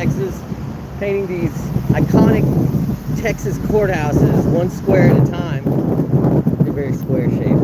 Texas, painting these iconic Texas courthouses one square at a time. They're very square shaped.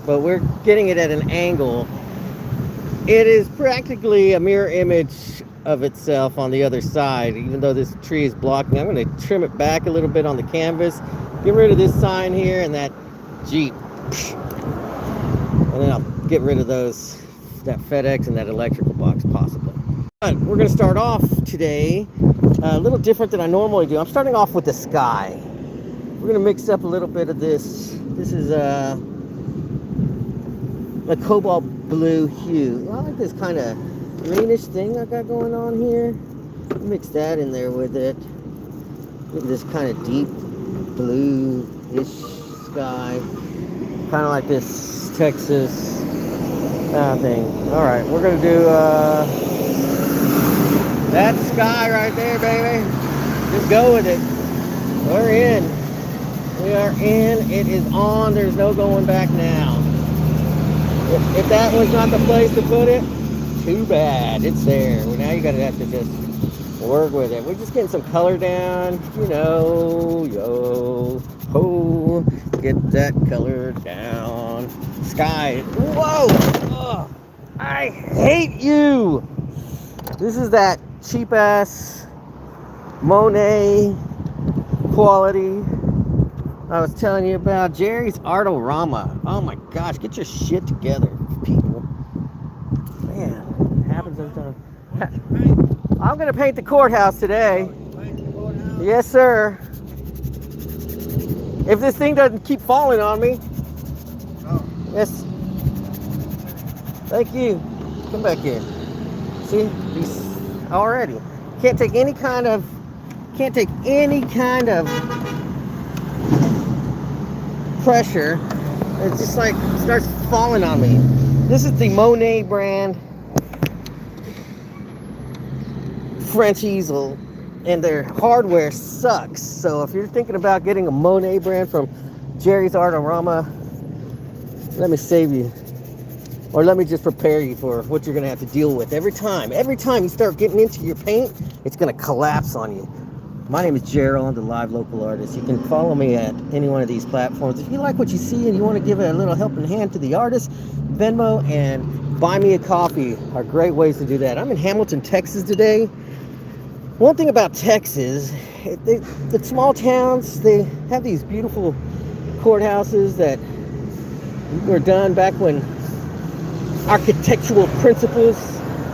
But we're getting it at an angle. It is practically a mirror image of itself on the other side, even though this tree is blocking. I'm going to trim it back a little bit on the canvas, get rid of this sign here and that Jeep. And then I'll get rid of those, that FedEx and that electrical box possibly. But we're going to start off today a little different than I normally do. I'm starting off with the sky. We're going to mix up a little bit of this. This is a cobalt blue hue. I like this kind of greenish thing I got going on here. Mix that in there with it. Look at this kind of deep blue-ish sky. Kind of like this Texas thing. All right, we're going to do that sky right there, baby. Just go with it. We're in. We are in. It is on. There's no going back now. If that was not the place to put it, too bad. It's there. Well, now you gotta have to just work with it. We're just getting some color down. You know, ho, get that color down. Sky. Whoa! Oh, I hate you. This is that cheap ass Monet quality I was telling you about. Jerry's Artorama. Oh my gosh, get your shit together, people. Man, it happens sometimes. I'm gonna paint the courthouse today. Yes, sir. If this thing doesn't keep falling on me. Yes. Thank you. Come back here. See, he's already. Can't take any kind of pressure. It's just like starts falling on me. This is the Monet brand French easel, and their hardware sucks. So if you're thinking about getting a Monet brand from Jerry's Artorama, let me save you, or let me just prepare you for what you're gonna have to deal with every time you start getting into your paint. It's gonna collapse on you. My name is Gerald. I'm the live local artist. You can follow me at any one of these platforms. If you like what you see and you want to give a little helping hand to the artist, Venmo and Buy Me a Coffee are great ways to do that. I'm in Hamilton, Texas today. One thing about Texas, the small towns, they have these beautiful courthouses that were done back when architectural principles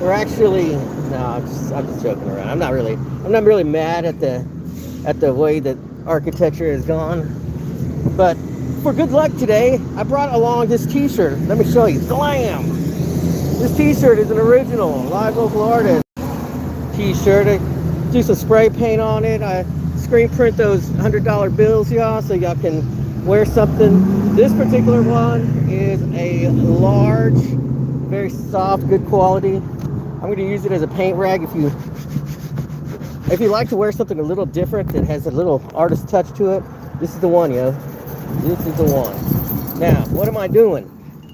were actually... No, I'm just joking around. I'm not really mad at the way that architecture has gone. But for good luck today, I brought along this t-shirt. Let me show you. Glam! This t-shirt is an original live local artist t-shirt. I do some spray paint on it. I screen print those $100 bills, y'all, so y'all can wear something. This particular one is a large, very soft, good quality. I'm going to use it as a paint rag. If you like to wear something a little different that has a little artist touch to it, this is the one, yo. This is the one. Now, what am I doing?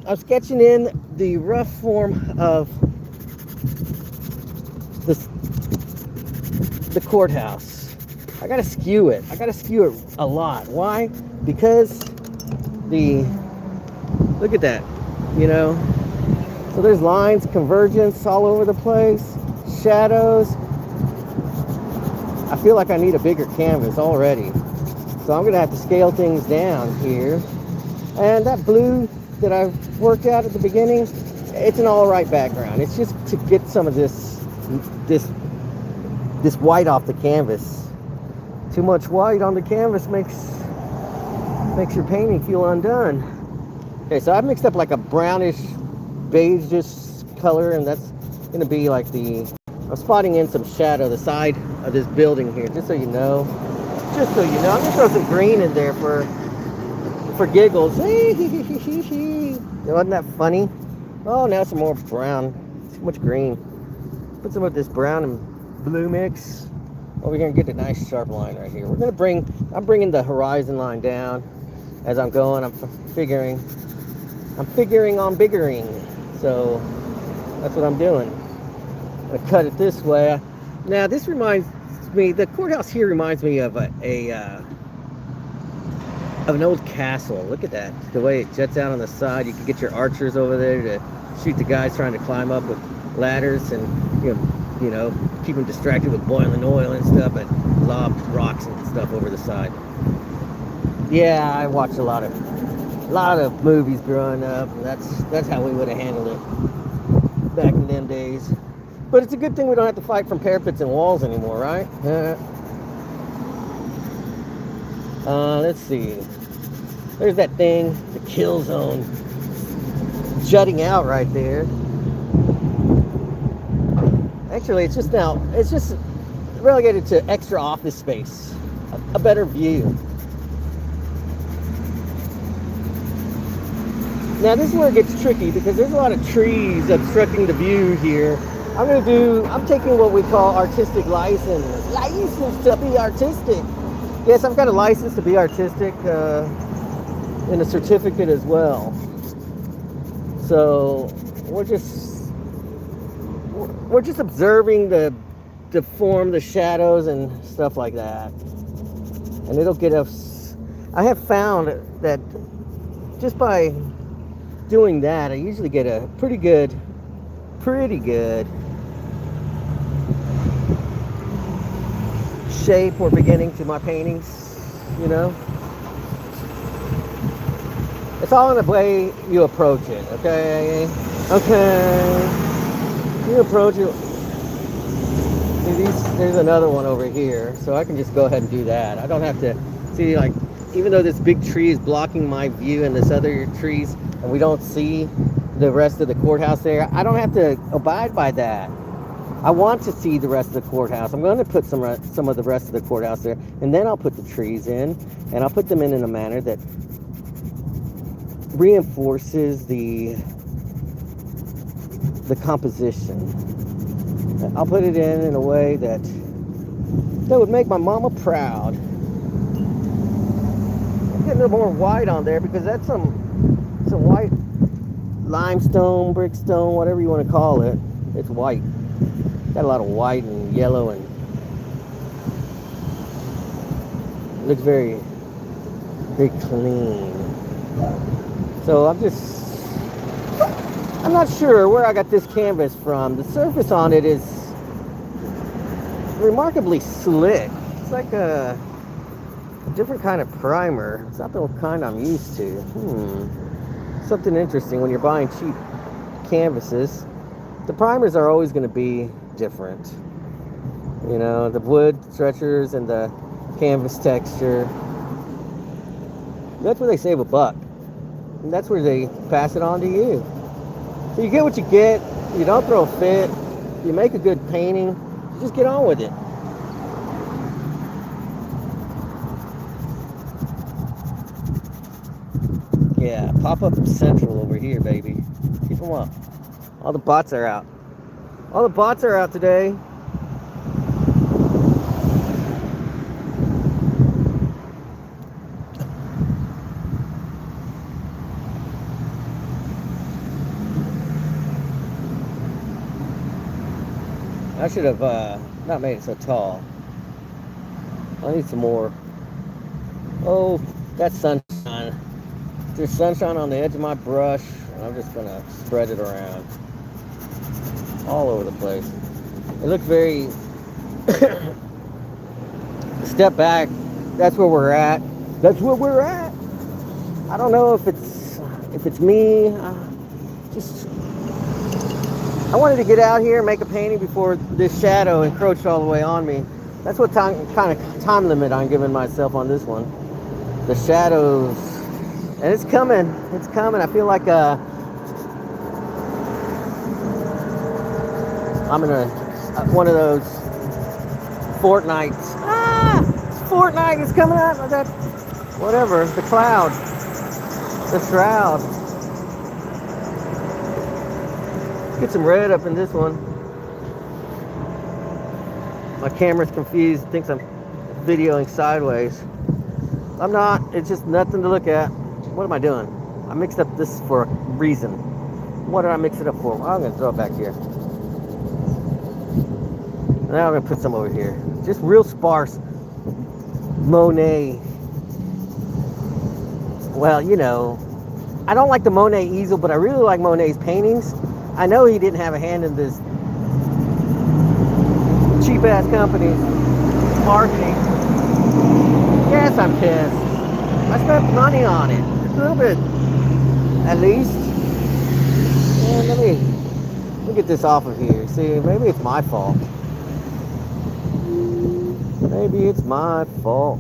I'm sketching in the rough form of the courthouse. I got to skew it. A lot. Why? Because look at that, you know. So there's lines, convergence all over the place, shadows. I feel like I need a bigger canvas already. So I'm gonna have to scale things down here. And that blue that I worked out at the beginning, it's an all right background. It's just to get some of this white off the canvas. Too much white on the canvas makes your painting feel undone. Okay, so I've mixed up like a brownish beige just color, and that's gonna be like I'm spotting in some shadow, the side of this building here, just so you know. I'm gonna throw some green in there for giggles. Wasn't that funny? Oh, now some more brown. Too much green. Put some of this brown and blue mix over here and get a nice sharp line right here. I'm bringing the horizon line down as I'm going. I'm figuring on biggering. So that's what I'm doing. I cut it this way. Now this reminds me, the courthouse here reminds me of of an old castle. Look at that, the way it juts out on the side. You can get your archers over there to shoot the guys trying to climb up with ladders, and you know keep them distracted with boiling oil and stuff, and lob rocks and stuff over the side. Yeah, I watched a lot of movies growing up, and that's how we would have handled it back in them days. But it's a good thing we don't have to fight from parapets and walls anymore, right? Let's see. There's that thing, the kill zone, jutting out right there. Actually, it's just relegated to extra office space, a better view. Now this is where it gets tricky because there's a lot of trees obstructing the view here. I'm taking what we call artistic license. License to be artistic. Yes, I've got a license to be artistic and a certificate as well. So we're just observing the form, the shadows and stuff like that. And it'll get us. I have found that just by doing that, I usually get a pretty good shape or beginning to my paintings, you know. It's all in the way you approach it, okay? You approach it. There's another one over here, so I can just go ahead and do that. I don't have to see, like, even though this big tree is blocking my view and this other trees, and we don't see the rest of the courthouse there, I don't have to abide by that. I want to see the rest of the courthouse. I'm going to put some of the rest of the courthouse there, and then I'll put the trees in, and I'll put them in a manner that reinforces the composition. I'll put it in a way that would make my mama proud. I'm getting a little more white on there because that's some white limestone, brickstone, whatever you want to call it. It's white. Got a lot of white and yellow, and it looks very, very clean. So I'm not sure where I got this canvas from. The surface on it is remarkably slick. It's like a different kind of primer. It's not the kind I'm used to. Something interesting when you're buying cheap canvases. The primers are always going to be different. You know, the wood stretchers and the canvas texture. That's where they save a buck. And that's where they pass it on to you. So you get what you get. You don't throw a fit. You make a good painting. You just get on with it. Yeah, pop-up central over here, baby. Keep them up. All the bots are out. All the bots are out today. I should have not made it so tall. I need some more. Oh, that's sunshine. There's sunshine on the edge of my brush, and I'm just gonna spread it around all over the place. It looks very step back. That's where we're at. That's where we're at. I don't know if it's me. I wanted to get out here and make a painting before this shadow encroached all the way on me. That's what kind of time limit I'm giving myself on this one. The shadows, and it's coming. It's coming. I feel like I'm in one of those fortnights. Fortnite is coming out like that. Whatever. The cloud. The shroud. Get some red up in this one. My camera's confused, thinks I'm videoing sideways. I'm not, it's just nothing to look at. What am I doing? I mixed up this for a reason. What did I mix it up for? I'm gonna throw it back here. Now I'm gonna put some over here. Just real sparse Monet. Well, you know, I don't like the Monet easel, but I really like Monet's paintings. I know he didn't have a hand in this cheap ass company's marketing. Yes, I'm pissed. I spent money on it. A little bit, at least. And let me get this off of here. See, maybe it's my fault. Maybe it's my fault.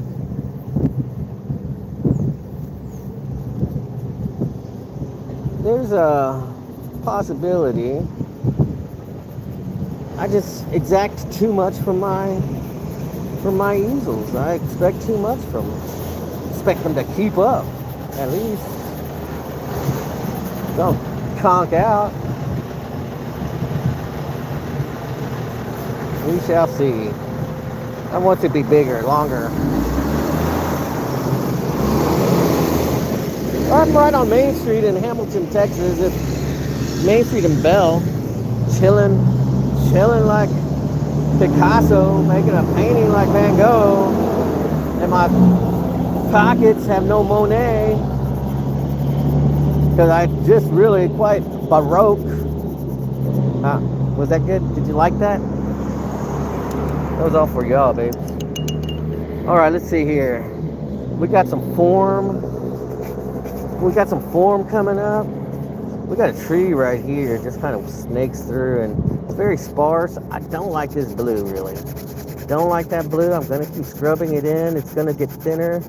There's a possibility I just exact too much from my easels. I expect too much from them. Expect them to keep up, at least. Don't conk out. We shall see. I want it to be bigger, longer. I'm right on Main Street in Hamilton, Texas. It's Main Street and Bell, chilling like Picasso, making a painting like Van Gogh, and my pockets have no Monet because I just really quite Baroque. Was that good? Did you like that? That was all for y'all, babe. All right, let's see here. We got some form. We got some form coming up. We got a tree right here, just kind of snakes through, and it's very sparse. I don't like this blue, really. Don't like that blue. I'm gonna keep scrubbing it in. It's gonna get thinner,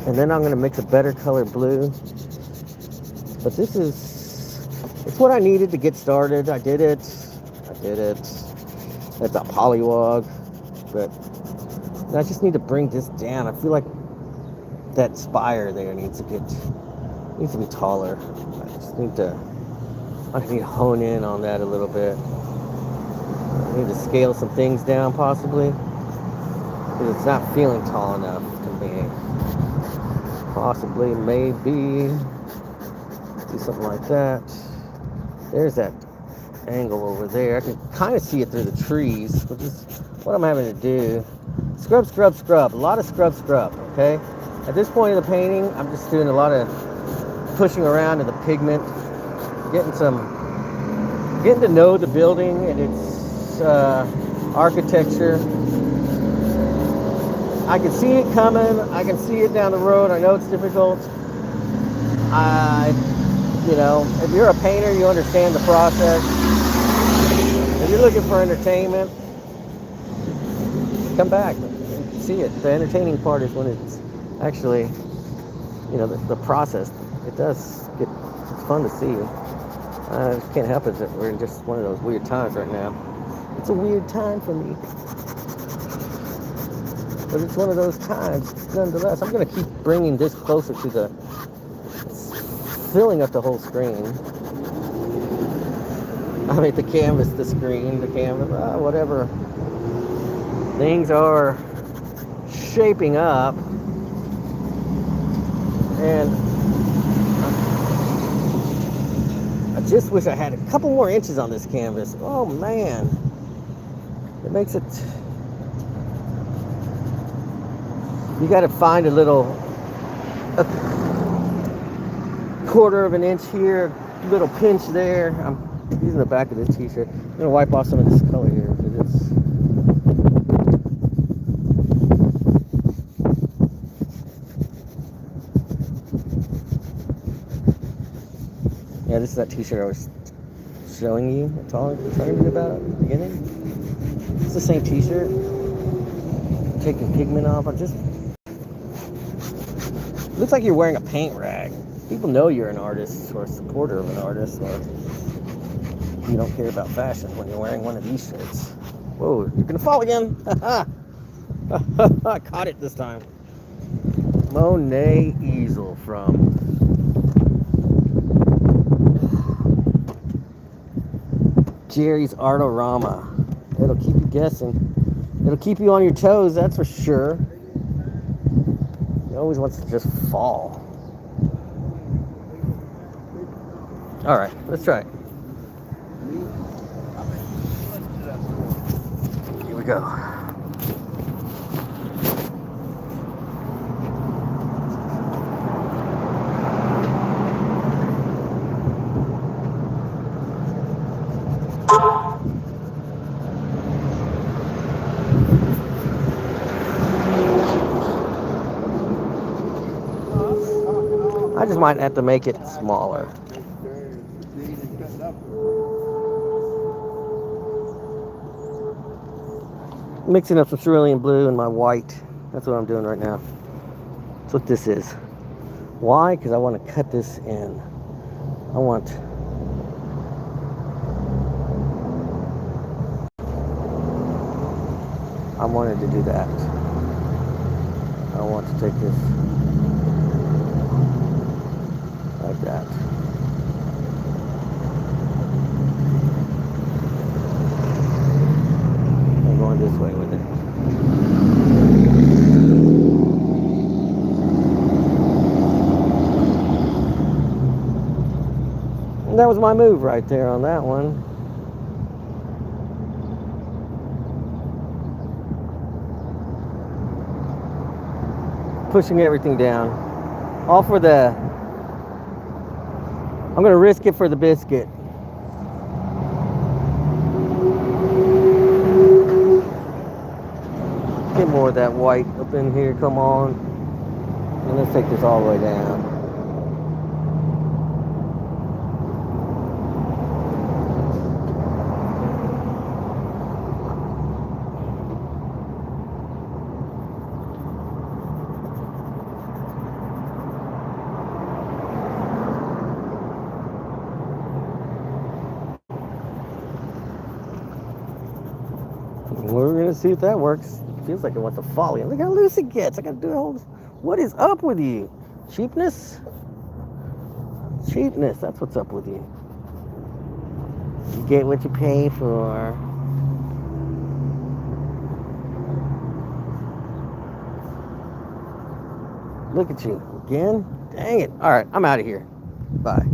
and then I'm gonna mix a better color blue. But it's what I needed to get started. I did it. It's a polywog, but I just need to bring this down. I feel like that spire there needs to be taller. I need to hone in on that a little bit. I need to scale some things down possibly, because it's not feeling tall enough to me. Possibly, maybe do something like that. There's that angle over there. I can kind of see it through the trees, which is what I'm having to do. Scrub. A lot of scrub, okay? At this point in the painting, I'm just doing a lot of pushing around in the pigment, getting to know the building and its architecture. I can see it coming. I can see it down the road. I know it's difficult. If you're a painter, you understand the process. If you're looking for entertainment, come back. See it. The entertaining part is when it's actually, the process. It does get fun to see. I can't help it that we're in just one of those weird times right now. It's a weird time for me, but it's one of those times nonetheless. I'm going to keep bringing this closer to filling up the whole screen. The canvas, the screen, the canvas, whatever. Things are shaping up, and I just wish I had a couple more inches on this canvas. Oh man, it makes it. You got to find a quarter of an inch here, a little pinch there. I'm using the back of this t-shirt. I'm gonna wipe off some of this color here because it's. Yeah, this is that t-shirt I was showing you, telling you about at the beginning. It's the same t-shirt. Taking pigment off. Looks like you're wearing a paint rag. People know you're an artist or a supporter of an artist, or you don't care about fashion when you're wearing one of these shirts. Whoa, you're gonna fall again. I caught it this time. Monet easel from Jerry's Artorama. It'll keep you guessing. It'll keep you on your toes, that's for sure. He always wants to just fall. All right, let's try it. go. I just might have to make it smaller. Mixing up some cerulean blue and my white. That's what I'm doing right now. That's what this is. Why? Because I want to cut this in. I wanted to do that. I want to take this like that. I'm going this way with it. And that was my move right there on that one. Pushing everything down. All for the... I'm going to risk it for the biscuit. Get more of that white up in here, come on. And let's take this all the way down. We're gonna see if that works. Feels like it wants to fall in. Look how loose it gets. I gotta do all this. What is up with you? Cheapness? Cheapness, that's what's up with you. You get what you pay for. Look at you. Again? Dang it. Alright, I'm out of here. Bye.